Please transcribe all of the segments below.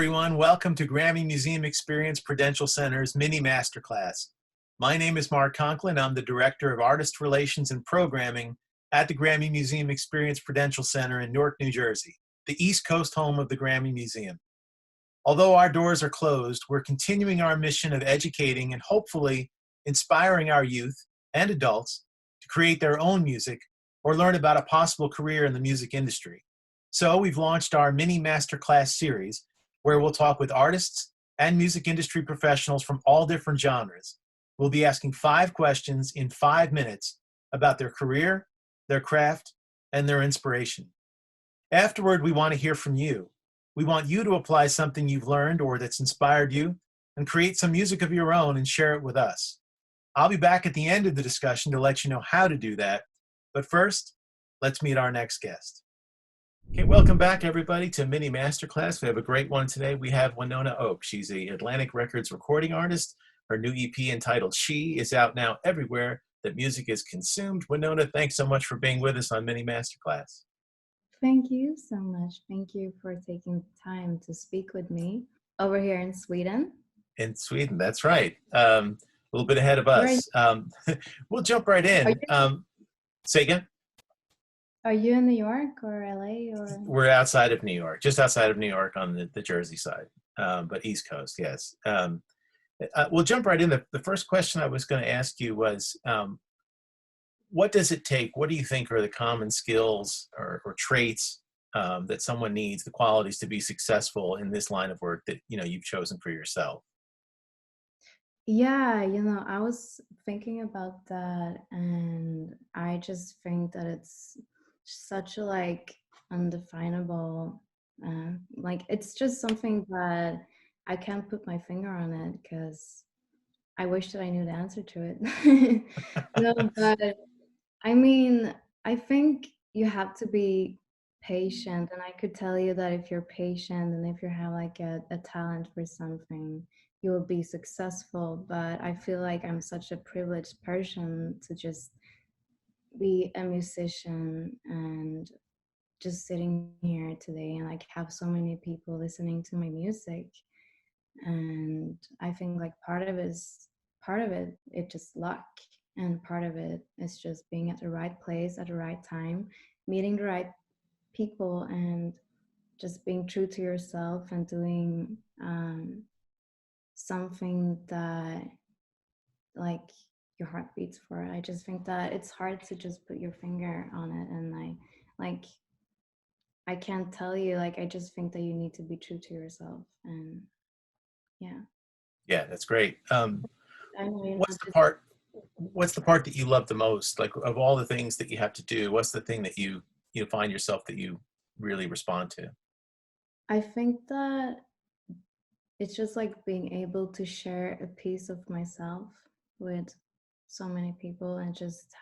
everyone. Welcome to Grammy Museum Experience Prudential Center's mini masterclass. My name is Mark Conklin. I'm the Director of Artist Relations and Programming at the Grammy Museum Experience Prudential Center in Newark, New Jersey, the East Coast home of the Grammy Museum. Although our doors are closed, we're continuing our mission of educating and hopefully inspiring our youth and adults to create their own music or learn about a possible career in the music industry. So we've launched our mini masterclass series, where we'll talk with artists and music industry professionals from all different genres. We'll be asking 5 questions in 5 minutes about their career, their craft, and their inspiration. Afterward, we want to hear from you. We want you to apply something you've learned or that's inspired you and create some music of your own and share it with us. I'll be back at the end of the discussion to let you know how to do that. But first, let's meet our next guest. Okay, welcome back, everybody, to Mini Masterclass. We have a great one today. We have Winona Oak. She's a Atlantic Records recording artist. Her new EP entitled She is out now everywhere that music is consumed. Winona, thanks so much for being with us on Mini Masterclass. Thank you so much. Thank you for taking the time to speak with me over here in Sweden. In Sweden, that's right. A little bit ahead of us. We'll jump right in. Say again? Are you in New York or LA? Or We're outside of New York, just outside of New York on the Jersey side, but East Coast, yes. We'll jump right in. The first question I was going to ask you was, what does it take? What do you think are the common skills or traits that someone needs, the qualities to be successful in this line of work that you've chosen for yourself? Yeah, I was thinking about that, and I just think that it's such a undefinable, it's just something that I can't put my finger on it because I wish that I knew the answer to it. No, but I mean, I think you have to be patient, and I could tell you that if you're patient and if you have a talent for something, you will be successful. But I feel like I'm such a privileged person to just be a musician and just sitting here today and have so many people listening to my music. And I think part of it just luck, and part of it is just being at the right place at the right time, meeting the right people, and just being true to yourself and doing something that your heart beats for. I just think that it's hard to just put your finger on it, and I can't tell you, I just think that you need to be true to yourself. And yeah, that's great. I know What's the part that you love the most? Like, of all the things that you have to do, what's the thing that you find yourself that you really respond to? I think that it's just being able to share a piece of myself with so many people, and just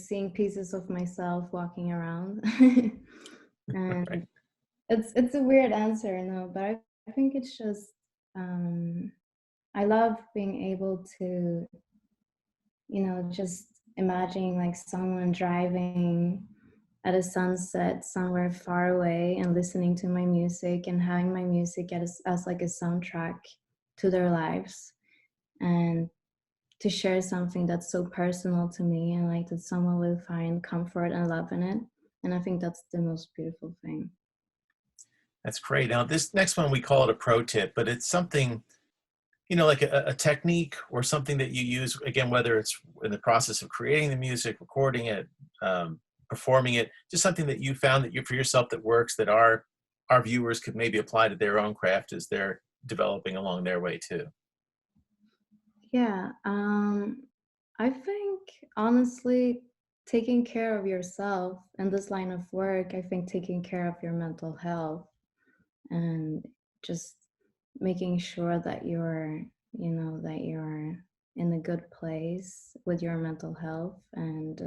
seeing pieces of myself walking around. And Right. it's a weird answer, but I think it's just I love being able to just imagining someone driving at a sunset somewhere far away and listening to my music and having my music as a soundtrack to their lives, and to share something that's so personal to me, and that someone will find comfort and love in it. And I think that's the most beautiful thing. That's great. Now, this next one, we call it a pro tip, but it's something, like a technique or something that you use, again, whether it's in the process of creating the music, recording it, performing it, just something that you found that for yourself that works, that our viewers could maybe apply to their own craft as they're developing along their way too. Yeah, I think honestly, taking care of yourself in this line of work, I think taking care of your mental health and just making sure that you're in a good place with your mental health. And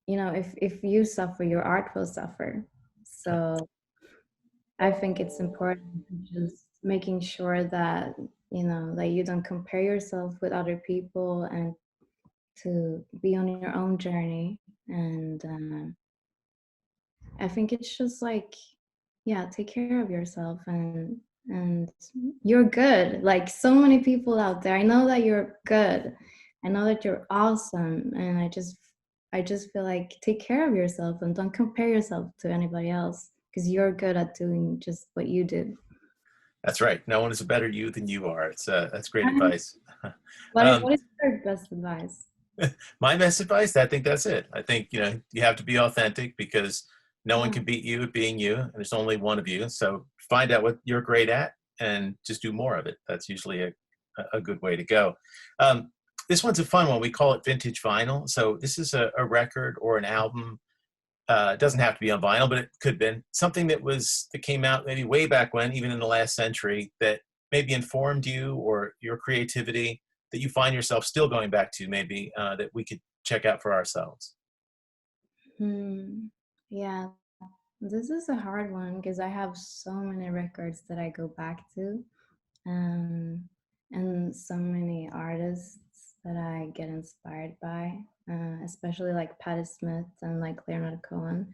if you suffer, your art will suffer. So I think it's important to just making sure that that you don't compare yourself with other people, and to be on your own journey. And I think it's just yeah, take care of yourself, and you're good. Like so many people out there, I know that you're good. I know that you're awesome, and I just feel like take care of yourself and don't compare yourself to anybody else because you're good at doing just what you do. That's right. No one is a better you than you are. That's great And advice. what is um, what is your best advice? my best advice, I think that's it. I think, you have to be authentic because no one Yeah. can beat you at being you. And there's only one of you. So find out what you're great at and just do more of it. That's usually a good way to go. Um, this one's a fun one. We call it vintage vinyl. So this is a record or an album. It doesn't have to be on vinyl, but it could have been something that came out maybe way back when, even in the last century, that maybe informed you or your creativity that you find yourself still going back to, maybe that we could check out for ourselves. Hmm. Yeah, this is a hard one because I have so many records that I go back to, um, and so many artists that I get inspired by, especially like Patti Smith and like Leonard Cohen.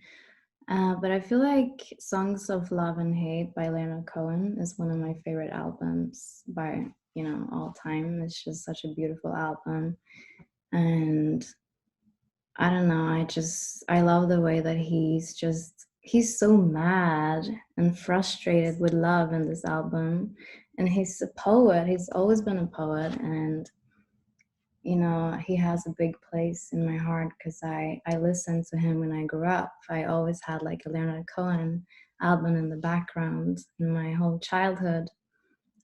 But I feel like Songs of Love and Hate by Leonard Cohen is one of my favorite albums by, all time. It's just such a beautiful album. And I don't know, I love the way that he's so mad and frustrated with love in this album. And he's a poet. He's always been a poet, and he has a big place in my heart because I listened to him when I grew up. I always had like a Leonard Cohen album in the background in my whole childhood,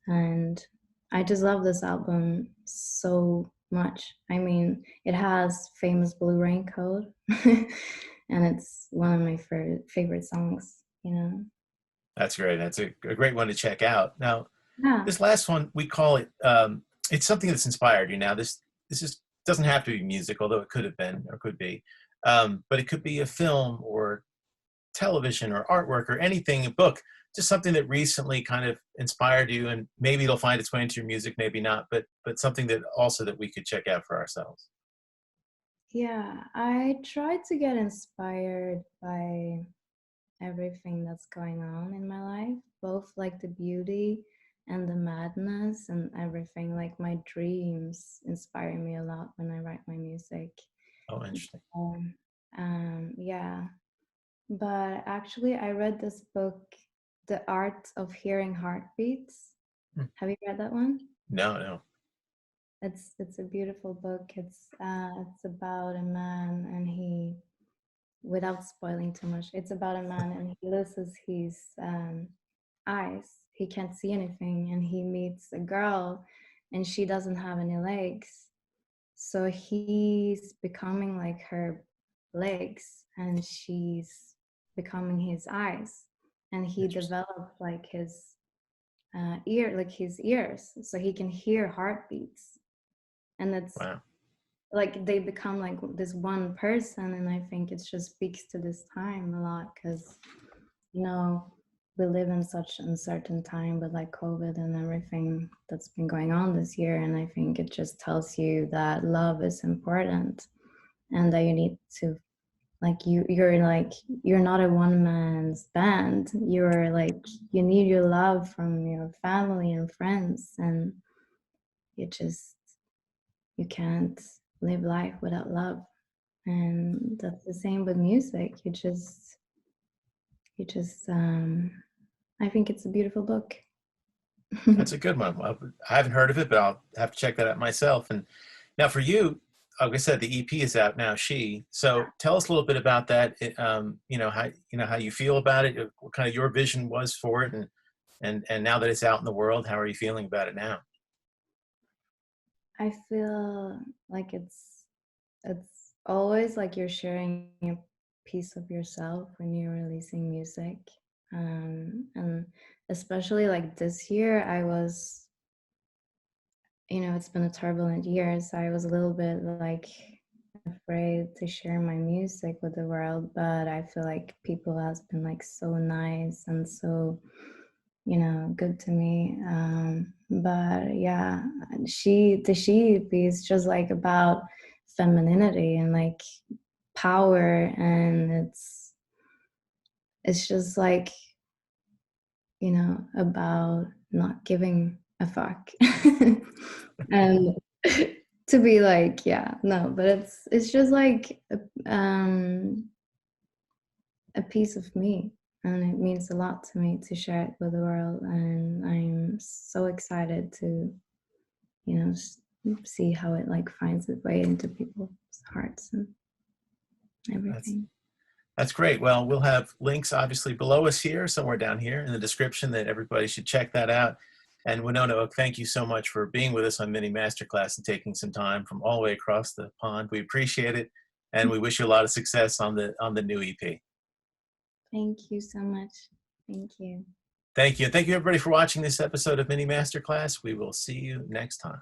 and I just love this album so much. I mean, it has Famous Blue Raincoat, and it's one of my favorite songs. That's great. That's a great one to check out. Now, Yeah. this last one, we call it, it's something that's inspired you. Now, this is doesn't have to be music, although it could have been or could be. But it could be a film or television or artwork or anything, a book, just something that recently kind of inspired you, and maybe it'll find its way into your music, maybe not, but something that also that we could check out for ourselves. Yeah, I try to get inspired by everything that's going on in my life, both like the beauty and the madness and everything. Like my dreams inspire me a lot when I write my music. Oh, interesting. Um, yeah, but actually, I read this book, The Art of Hearing Heartbeats. Hmm. Have you read that one? No, no. It's a beautiful book. It's about a man, and without spoiling too much, it's about a man and he loses his eyes. He can't see anything, and he meets a girl, and she doesn't have any legs. So he's becoming like her legs, and she's becoming his eyes. And he Interesting. developed like his ears, so he can hear heartbeats. And it's Wow. like they become like this one person, and I think it just speaks to this time a lot because you know we live in such uncertain time with like COVID and everything that's been going on this year, and I think it just tells you that love is important and that you need to like you're not a one man's band. You're like you need your love from your family and friends, and you just you can't live life without love. And that's the same with music. You just I think it's a beautiful book. That's a good one. Well, I haven't heard of it, but I'll have to check that out myself. And now for you, like I said, the EP is out now. So tell us a little bit about that. How you feel about it, what kind of your vision was for it, and now that it's out in the world, how are you feeling about it now? I feel like it's always like you're sharing a piece of yourself when you're releasing music. And especially like this year, it's been a turbulent year, so I was a little bit like afraid to share my music with the world, but I feel like people has been like so nice and so good to me. But yeah, the she is just like about femininity and like power, and it's just like about not giving a fuck. And to be like, yeah, no, but it's just like a piece of me, and it means a lot to me to share it with the world, and I'm so excited to see how it like finds its way into people's hearts and That's everything. that's great. Well, we'll have links obviously below us here, somewhere down here in the description, that everybody should check that out. And Winona Oak, thank you so much for being with us on Mini Masterclass and taking some time from all the way across the pond. We appreciate it, and we wish you a lot of success on the new EP. Thank you so much. Thank you. Thank you. And thank you everybody for watching this episode of Mini Masterclass. We will see you next time.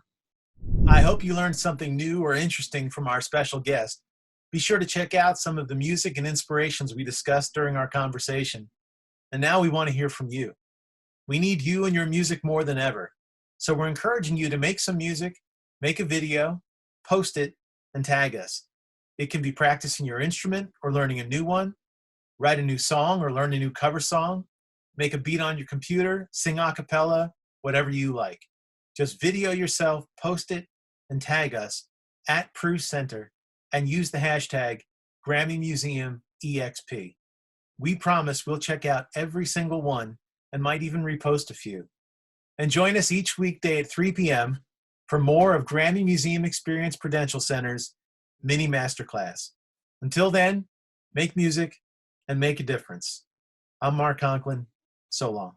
I hope you learned something new or interesting from our special guest. Be sure to check out some of the music and inspirations we discussed during our conversation. And now we want to hear from you. We need you and your music more than ever. So we're encouraging you to make some music, make a video, post it, and tag us. It can be practicing your instrument or learning a new one, write a new song or learn a new cover song, make a beat on your computer, sing a cappella, whatever you like. Just video yourself, post it, and tag us at Prue Center and use the hashtag Grammy Museum EXP. We promise we'll check out every single one and might even repost a few. And join us each weekday at 3 p.m. for more of Grammy Museum Experience Prudential Center's Mini Masterclass. Until then, make music and make a difference. I'm Mark Conklin. So long.